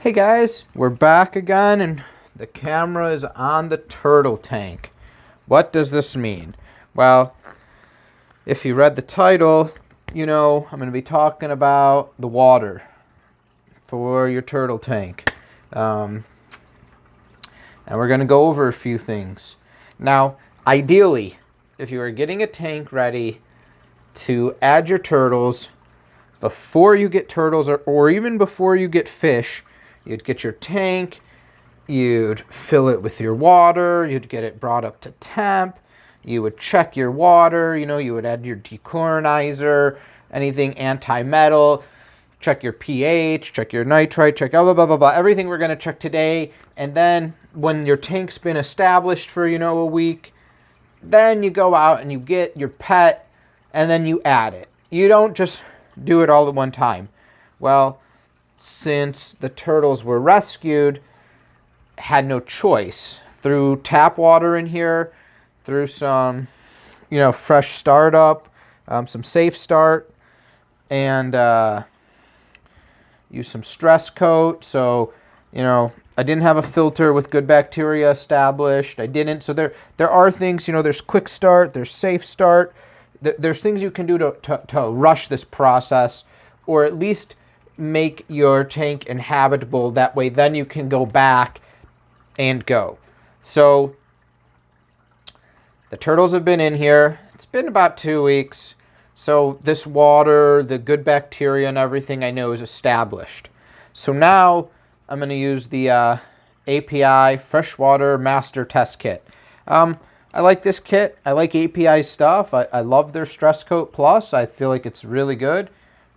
Hey guys, we're back again and the camera is on the turtle tank. What does this mean? Well, if you read the title, you know I'm going to be talking about the water for your turtle tank. And we're going to go over a few things. Now, ideally, if you are getting a tank ready to add your turtles before you get turtles or even before you get fish, you'd get your tank, you'd fill it with your water, you'd get it brought up to temp, you would check your water, you would add your dechlorinizer, anything anti-metal, check your pH, check your nitrite, check blah, blah, blah, blah, blah, everything we're going to check today. And then when your tank's been established for, a week, then you go out and you get your pet and then you add it. You don't just do it all at one time. Well, since the turtles were rescued, had no choice. Threw tap water in here, threw some, fresh startup, some safe start, and use some stress coat. So, I didn't have a filter with good bacteria established. I didn't. So there are things, there's quick start, there's safe start. There's things you can do to rush this process, or at least make your tank inhabitable. That way, then you can go back and go. So the turtles have been in here. It's been about 2 weeks. So this water, the good bacteria and everything I know is established. So now I'm going to use the API Freshwater Master Test Kit. I like this kit. I like API stuff. I love their Stress Coat Plus. I feel like it's really good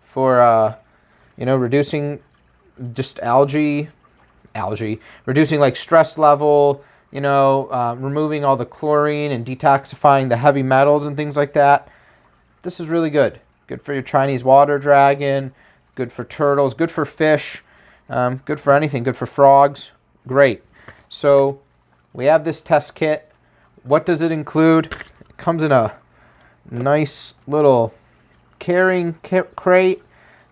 for reducing just algae, reducing like stress level, removing all the chlorine and detoxifying the heavy metals and things like that. This is really good. Good for your Chinese water dragon, good for turtles, good for fish, good for anything, good for frogs. Great. So we have this test kit. What does it include? It comes in a nice little carrying crate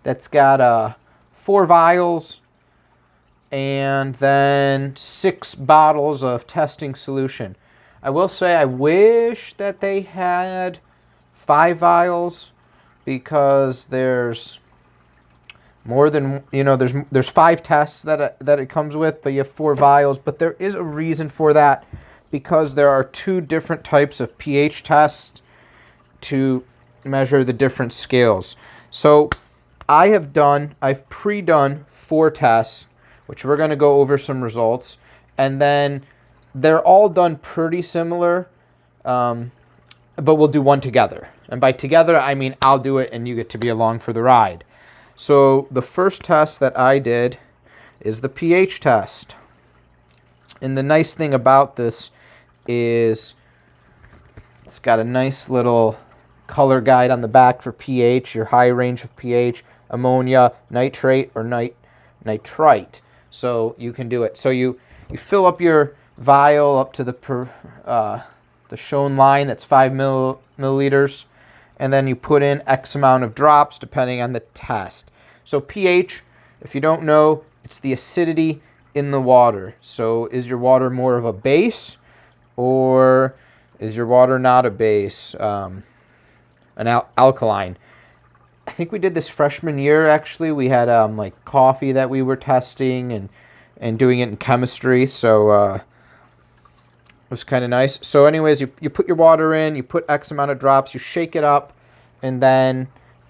that's got 4 vials and then 6 bottles of testing solution. I will say I wish that they had 5 vials because there's more than, there's 5 tests that it comes with, but you have 4 vials. But there is a reason for that, because there are 2 different types of pH tests to measure the different scales. So I've pre-done 4 tests, which we're going to go over some results, and then they're all done pretty similar, but we'll do one together. And by together, I mean I'll do it and you get to be along for the ride. So the first test that I did is the pH test. And the nice thing about this is it's got a nice little color guide on the back for pH, your high range of pH, ammonia, nitrate, or nitrite. So you can do it. So you fill up your vial up to the shown line, that's 5 milliliters, and then you put in X amount of drops depending on the test. So pH, if you don't know, it's the acidity in the water. So is your water more of a base, or is your water not a base, an alkaline? I think we did this freshman year, actually. We had like coffee that we were testing and doing it in chemistry, so it was kind of nice. So anyways, you put your water in, you put X amount of drops, you shake it up, and then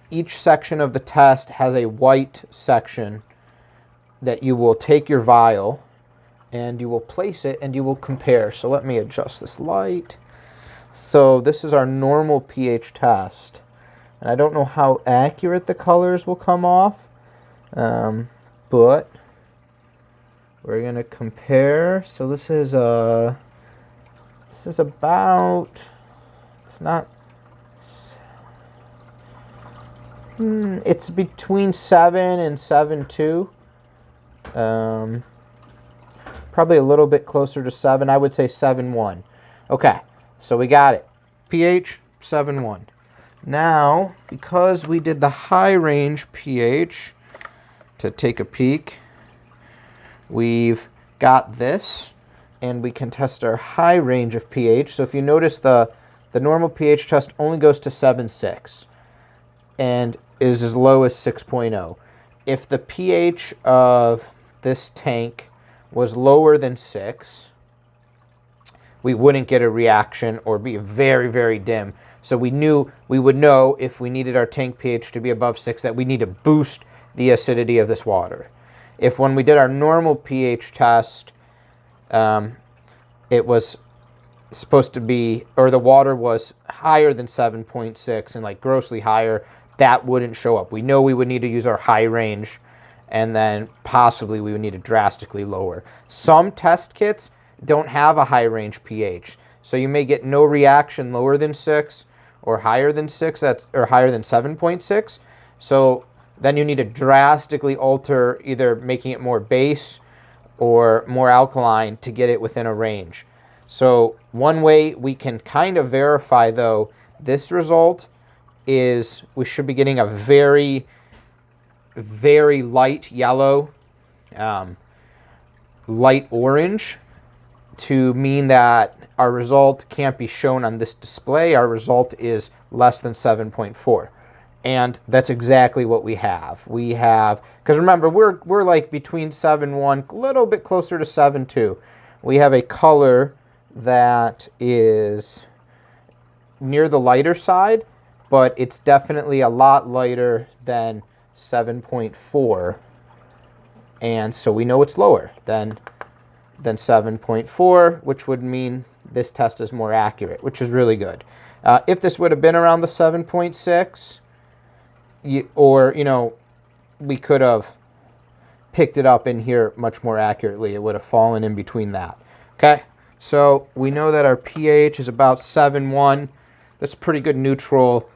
each section of the test has a white section that you will take your vial and you will place it and you will compare. So let me adjust this light. So this is our normal pH test. And I don't know how accurate the colors will come off, but we're going to compare. So this is about, it's not, it's between 7 and 7.2. Probably a little bit closer to 7. I would say 7.1. Okay, so we got it. pH 7.1. Now, because we did the high range pH, to take a peek, we've got this, and we can test our high range of pH. So if you notice, the normal pH test only goes to 7.6 and is as low as 6.0. If the pH of this tank was lower than 6, we wouldn't get a reaction or be very, very dim. So we would know if we needed our tank pH to be above 6 that we need to boost the acidity of this water. If when we did our normal pH test, it was supposed to be, or the water was higher than 7.6 and like grossly higher, that wouldn't show up. We know we would need to use our high range, and then possibly we would need to drastically lower. Some test kits don't have a high range pH, so you may get no reaction lower than 6 or higher than 6, or higher than 7.6. So then you need to drastically alter, either making it more base or more alkaline to get it within a range. So one way we can kind of verify, though, this result is we should be getting a very, very light yellow, light orange, to mean that our result can't be shown on this display. Our result is less than 7.4. And that's exactly what we have. We have, because remember, we're like between 7.1, a little bit closer to 7.2. We have a color that is near the lighter side, but it's definitely a lot lighter than 7.4. And so we know it's lower than 7.4, which would mean this test is more accurate, which is really good. If this would have been around the 7.6, we could have picked it up in here much more accurately. It would have fallen in between that. Okay, so we know that our pH is about 7.1. That's pretty good neutral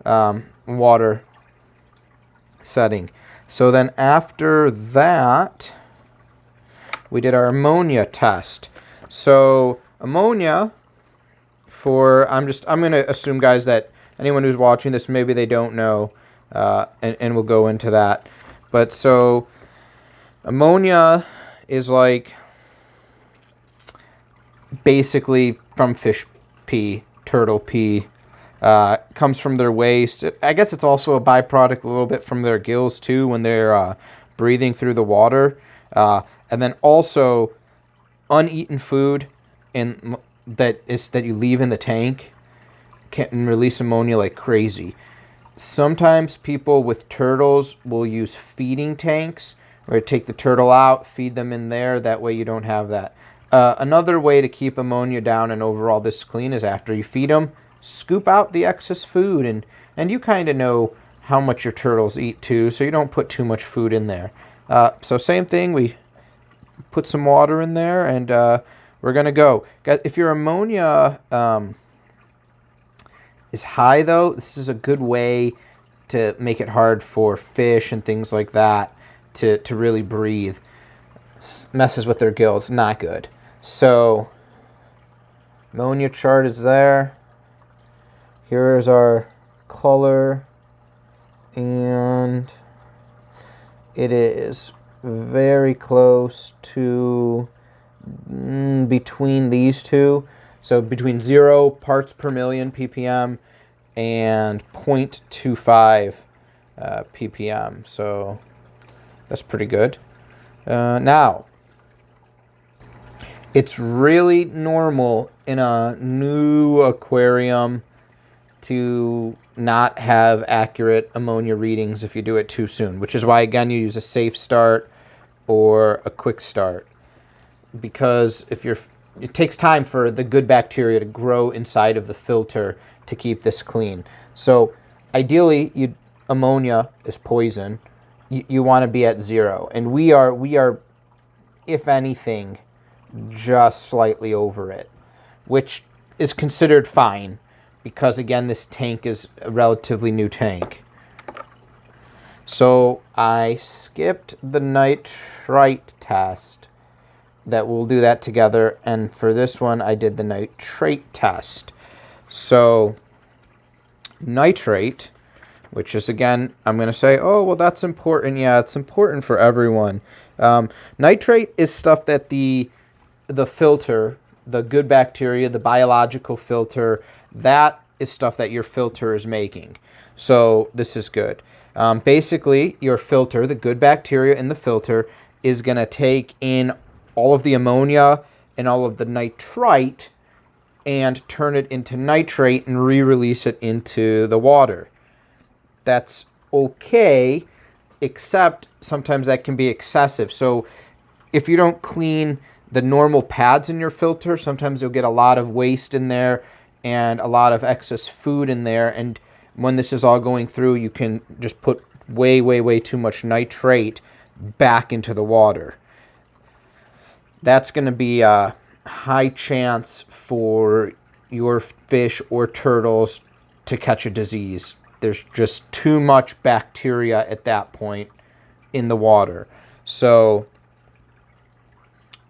water setting. So then after that, we did our ammonia test. So ammonia, I'm going to assume, guys, that anyone who's watching this, maybe they don't know, and we'll go into that. But so ammonia is like basically from fish pee, turtle pee, comes from their waste. I guess it's also a byproduct a little bit from their gills too when they're breathing through the water. And then also uneaten food that you leave in the tank can release ammonia like crazy. Sometimes people with turtles will use feeding tanks, or take the turtle out, feed them in there. That way you don't have that. Another way to keep ammonia down and overall this clean is after you feed them, scoop out the excess food, and you kind of know how much your turtles eat too, so you don't put too much food in there. So same thing, we put some water in there, and we're gonna go. If your ammonia is high, though, this is a good way to make it hard for fish and things like that to really breathe. Messes with their gills, not good. So ammonia chart is there. Here is our color, and it is very close to between these two. So between 0 parts per million ppm and 0.25 ppm. So that's pretty good. Now, it's really normal in a new aquarium to not have accurate ammonia readings if you do it too soon, which is why, again, you use a safe start or a quick start, because it takes time for the good bacteria to grow inside of the filter to keep this clean. So ideally, ammonia is poison. You want to be at 0, and we are, if anything, just slightly over it, which is considered fine, because again, this tank is a relatively new tank. So I skipped the nitrite test. That we'll do that together, and for this one I did the nitrate test. So nitrate, which is, again, I'm going to say, oh, well, that's important. Yeah, it's important for everyone. Nitrate is stuff that the filter, the good bacteria, the biological filter, that is stuff that your filter is making. So this is good. Basically, your filter, the good bacteria in the filter, is going to take in all of the ammonia and all of the nitrite and turn it into nitrate and re-release it into the water. That's okay, except sometimes that can be excessive. So if you don't clean the normal pads in your filter, sometimes you'll get a lot of waste in there and a lot of excess food in there. And when this is all going through, you can just put way too much nitrate back into the water. That's going to be a high chance for your fish or turtles to catch a disease. There's just too much bacteria at that point in the water. So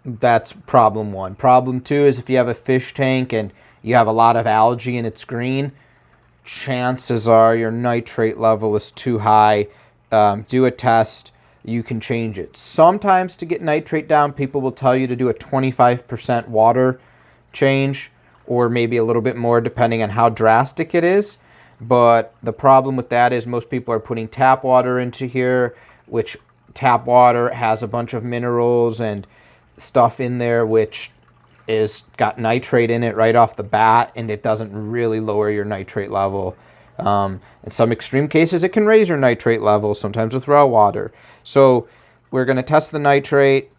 that's problem one. Problem two is if you have a fish tank and you have a lot of algae and it's green, chances are your nitrate level is too high. Do a test. You can change it. Sometimes to get nitrate down, people will tell you to do a 25% water change, or maybe a little bit more depending on how drastic it is. But the problem with that is most people are putting tap water into here, which tap water has a bunch of minerals and stuff in there which is got nitrate in it right off the bat, and it doesn't really lower your nitrate level. In some extreme cases, it can raise your nitrate level, sometimes with raw water. So we're going to test the nitrate.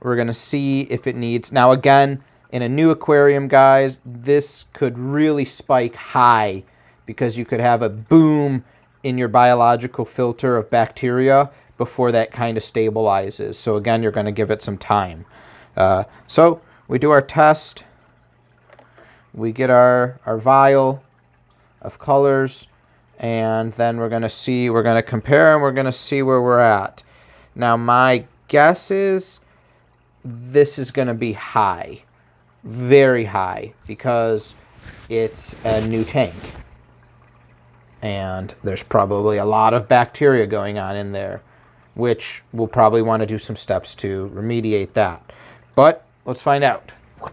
We're going to see if it needs... Now, again, in a new aquarium, guys, this could really spike high because you could have a boom in your biological filter of bacteria before that kind of stabilizes. So, again, you're going to give it some time. So we do our test. We get our vial of colors, and then we're going to compare, and we're going to see where we're at. Now, my guess is this is going to be high, very high, because it's a new tank. And there's probably a lot of bacteria going on in there, which we'll probably want to do some steps to remediate that. But let's find out.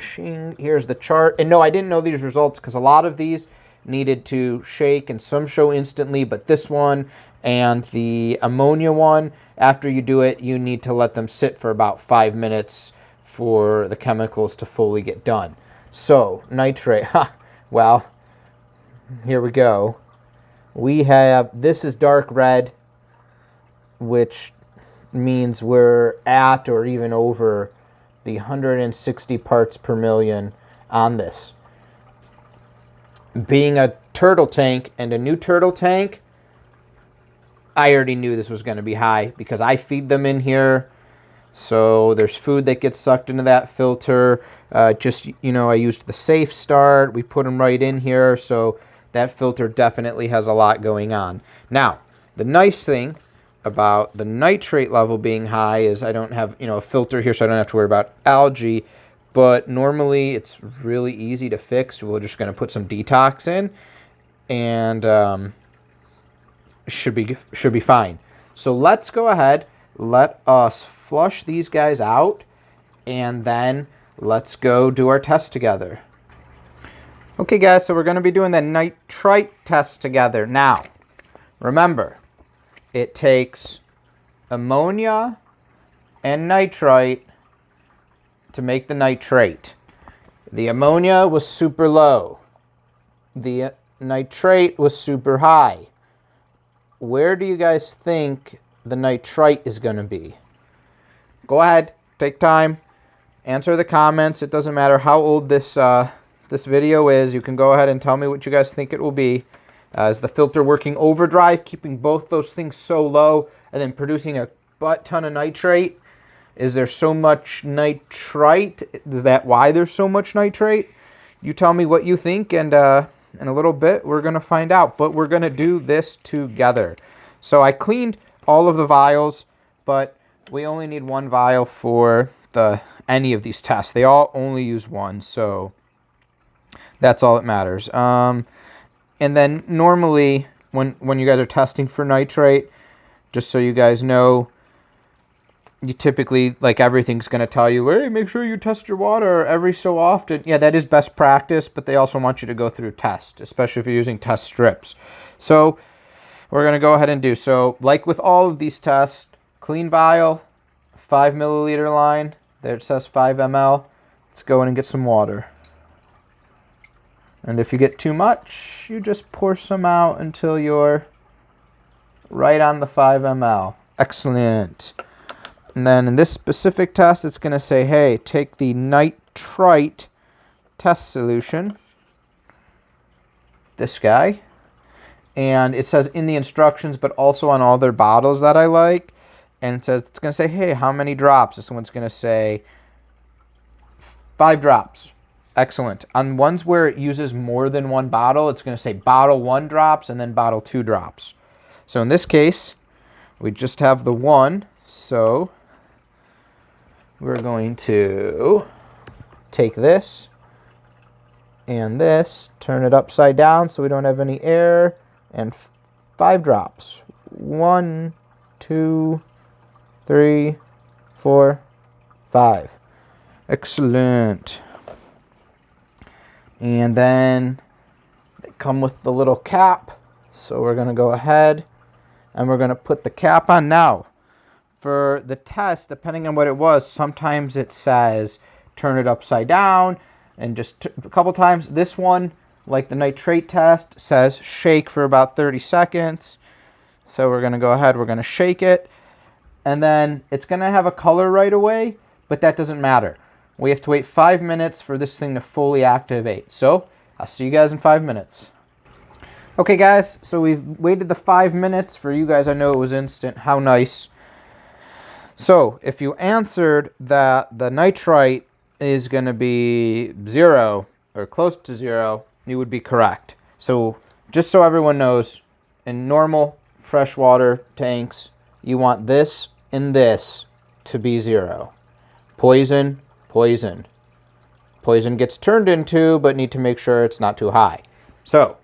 Here's the chart. And no, I didn't know these results because a lot of these needed to shake and some show instantly, but this one and the ammonia one, after you do it, you need to let them sit for about 5 minutes for the chemicals to fully get done. So, nitrate, well, here we go. We have, this is dark red, which means we're at or even over the 160 parts per million on this. Being a turtle tank and a new turtle tank, I already knew this was going to be high because I feed them in here. So there's food that gets sucked into that filter. I used the safe start. We put them right in here. So that filter definitely has a lot going on. Now, the nice thing about the nitrate level being high is I don't have, a filter here, so I don't have to worry about algae. But normally it's really easy to fix. We're just going to put some detox in, and should be fine. So let's go ahead. Let us flush these guys out, and then let's go do our test together. Okay, guys, so we're going to be doing the nitrite test together. Now, remember, it takes ammonia and nitrite to make the nitrate. The ammonia was super low. The nitrate was super high. Where do you guys think the nitrite is going to be? Go ahead, take time, answer the comments. It doesn't matter how old this video is. You can go ahead and tell me what you guys think it will be. Is the filter working overdrive, keeping both those things so low and then producing a butt ton of nitrate? Is there so much nitrite? Is that why there's so much nitrate? You tell me what you think, and in a little bit we're going to find out. But we're going to do this together. So I cleaned all of the vials, but we only need one vial for any of these tests. They all only use one, so that's all that matters. And then normally when you guys are testing for nitrate, just so you guys know, you typically, like, everything's going to tell you, hey, make sure you test your water every so often. Yeah, that is best practice, but they also want you to go through tests, especially if you're using test strips. So we're going to go ahead and do so. Like with all of these tests, clean vial, 5 milliliter line. There it says 5 ml. Let's go in and get some water. And if you get too much, you just pour some out until you're right on the 5 ml. Excellent. And then in this specific test, it's going to say, hey, take the Nitrite Test solution, this guy, and it says in the instructions, but also on all their bottles that I like, and it says, it's going to say, hey, how many drops? This one's going to say 5 drops. Excellent. On ones where it uses more than one bottle, it's going to say bottle 1 drops and then bottle 2 drops. So in this case, we just have the 1, so we're going to take this and this, turn it upside down so we don't have any air, and 5 drops. 1, 2, 3, 4, 5. Excellent. And then they come with the little cap, so we're going to go ahead and we're going to put the cap on now. For the test, depending on what it was, sometimes it says turn it upside down, and just a couple times. This one, like the nitrate test, says shake for about 30 seconds. So we're going to go ahead, we're going to shake it, and then it's going to have a color right away, but that doesn't matter. We have to wait 5 minutes for this thing to fully activate. So I'll see you guys in 5 minutes. Okay guys, so we've waited the 5 minutes. For you guys, I know it was instant. How nice. So if you answered that the nitrite is going to be 0 or close to 0, you would be correct. So just so everyone knows, in normal freshwater tanks, you want this and this to be 0. Poison, poison. Poison gets turned into, but need to make sure it's not too high. So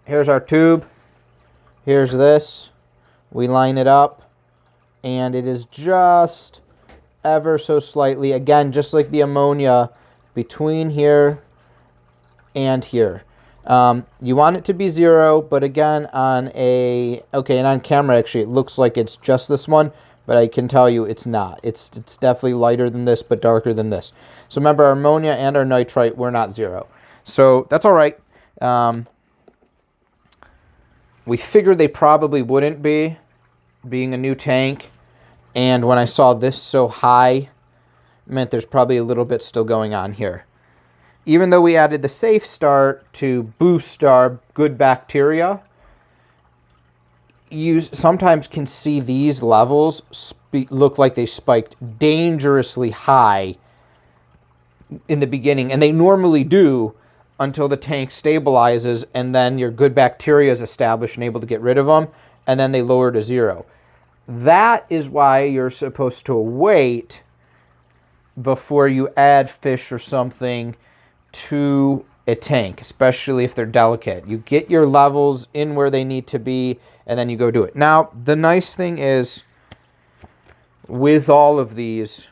here's our tube. Here's this. We line it up. And it is just ever so slightly, again, just like the ammonia, between here and here. You want it to be 0, but again, and on camera, actually, it looks like it's just this one, but I can tell you it's not. It's definitely lighter than this, but darker than this. So remember, our ammonia and our nitrite were not 0. So that's all right. We figured they probably wouldn't be, being a new tank. And when I saw this so high, it meant there's probably a little bit still going on here. Even though we added the safe start to boost our good bacteria, you sometimes can see these levels look like they spiked dangerously high in the beginning. And they normally do until the tank stabilizes and then your good bacteria is established and able to get rid of them. And then they lower to 0. That is why you're supposed to wait before you add fish or something to a tank, especially if they're delicate. You get your levels in where they need to be, and then you go do it. Now, the nice thing is, with all of these,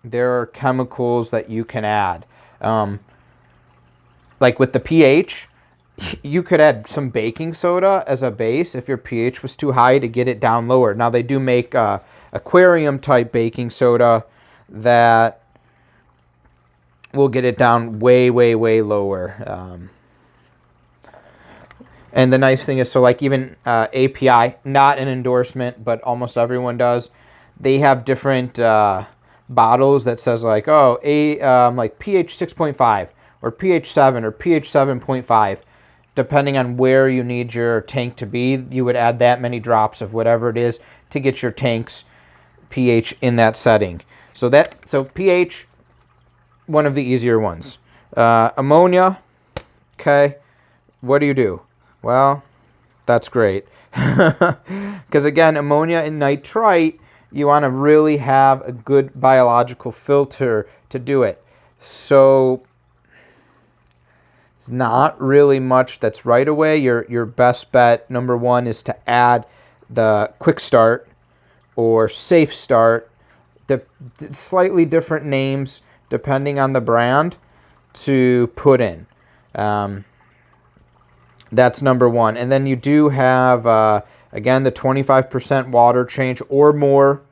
there are chemicals that you can add. Like with the pH, you could add some baking soda as a base if your pH was too high to get it down lower. Now, they do make aquarium type baking soda that will get it down way, way, way lower. And the nice thing is, so like even API, not an endorsement, but almost everyone does. They have different bottles that says like, oh, like pH 6.5 or pH 7 or pH 7.5. Depending on where you need your tank to be, you would add that many drops of whatever it is to get your tank's pH in that setting. So pH, one of the easier ones. Ammonia, okay, what do? Well, that's great. Because again, ammonia and nitrite, you want to really have a good biological filter to do it. So it's not really much that's right away. Your best bet, number one, is to add the quick start or safe start, the slightly different names depending on the brand to put in. That's number one. And then you do have, again, the 25% water change or more,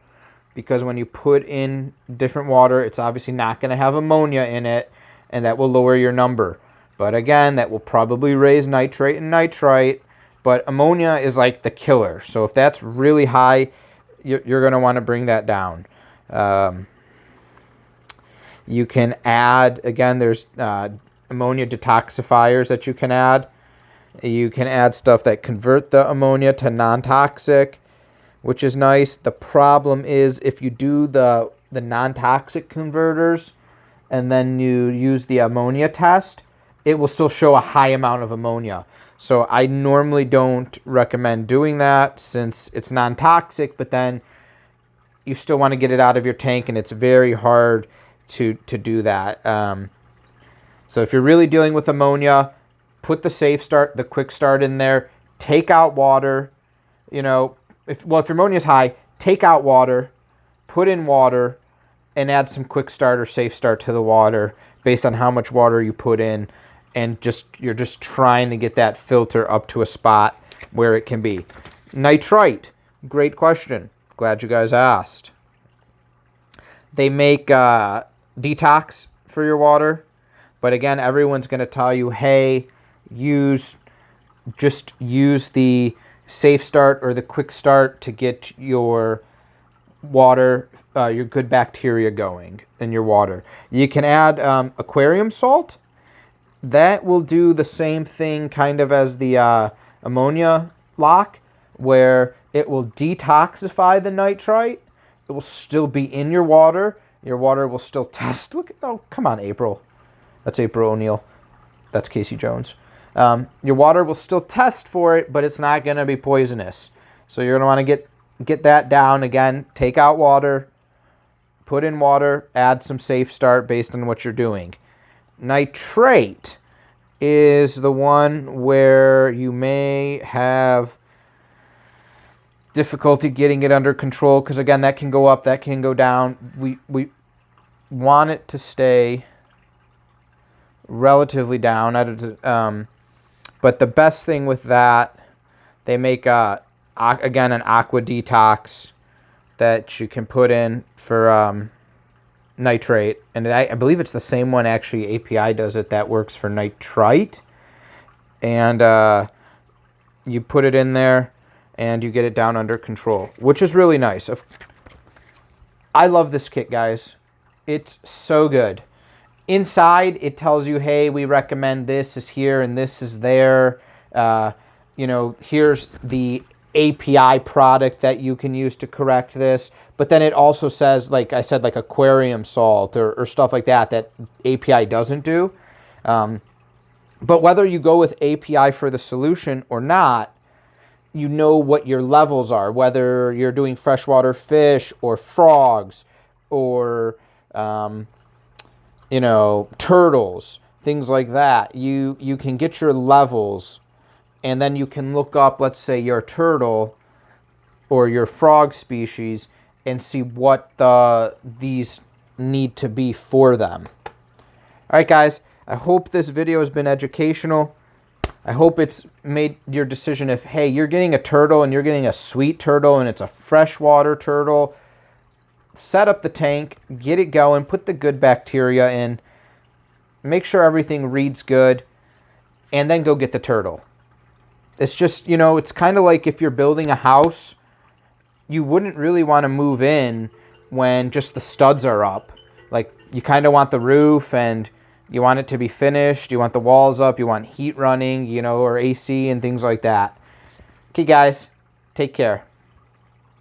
because when you put in different water, it's obviously not going to have ammonia in it, and that will lower your number. But again, that will probably raise nitrate and nitrite, but ammonia is like the killer. So if that's really high, you're going to want to bring that down. You can add, again, there's ammonia detoxifiers that you can add. You can add stuff that convert the ammonia to non-toxic, which is nice. The problem is if you do the non-toxic converters and then you use the ammonia test, it will still show a high amount of ammonia. So I normally don't recommend doing that since it's non-toxic, but then you still want to get it out of your tank, and it's very hard to do that. So if you're really dealing with ammonia, put the safe start, the quick start in there, take out water. You know, if your ammonia is high, take out water, put in water, and add some quick start or safe start to the water based on how much water you put in, and you're just trying to get that filter up to a spot where it can be. Nitrite, great question. Glad you guys asked. They make detox for your water, but again, everyone's going to tell you, hey, just use the safe start or the quick start to get your water, your good bacteria going in your water. You can add aquarium salt. That will do the same thing kind of as the ammonia lock, where it will detoxify the nitrite. It will still be in your water. Your water will still test. Oh, come on, April. That's April O'Neil. That's Casey Jones. Your water will still test for it, but it's not going to be poisonous. So you're going to want to get that down. Again, take out water, put in water, add some safe start based on what you're doing. Nitrate is the one where you may have difficulty getting it under control, because again, that can go up, that can go down. We want it to stay relatively down. But the best thing with that, they make again an aqua detox that you can put in for nitrate, and I believe it's the same one actually API does it that works for nitrite, and you put it in there and you get it down under control, which is really nice. I love this kit, guys. It's so good. Inside it tells you, hey, we recommend this is here and this is there. You know, here's the API product that you can use to correct this. But then it also says, like I said, like aquarium salt or stuff like that API doesn't do. But whether you go with API for the solution or not, you know what your levels are, whether you're doing freshwater fish or frogs or, you know, turtles, things like that. You can get your levels, and then you can look up, let's say, your turtle or your frog species and see what these need to be for them. All right, guys, I hope this video has been educational. I hope it's made your decision if, hey, you're getting a turtle and you're getting a sweet turtle and it's a freshwater turtle. Set up the tank, get it going, put the good bacteria in, make sure everything reads good, and then go get the turtle. It's just, you know, it's kind of like if you're building a house, you wouldn't really want to move in when just the studs are up. Like, you kind of want the roof and you want it to be finished. You want the walls up. You want heat running, you know, or AC and things like that. Okay, guys, take care.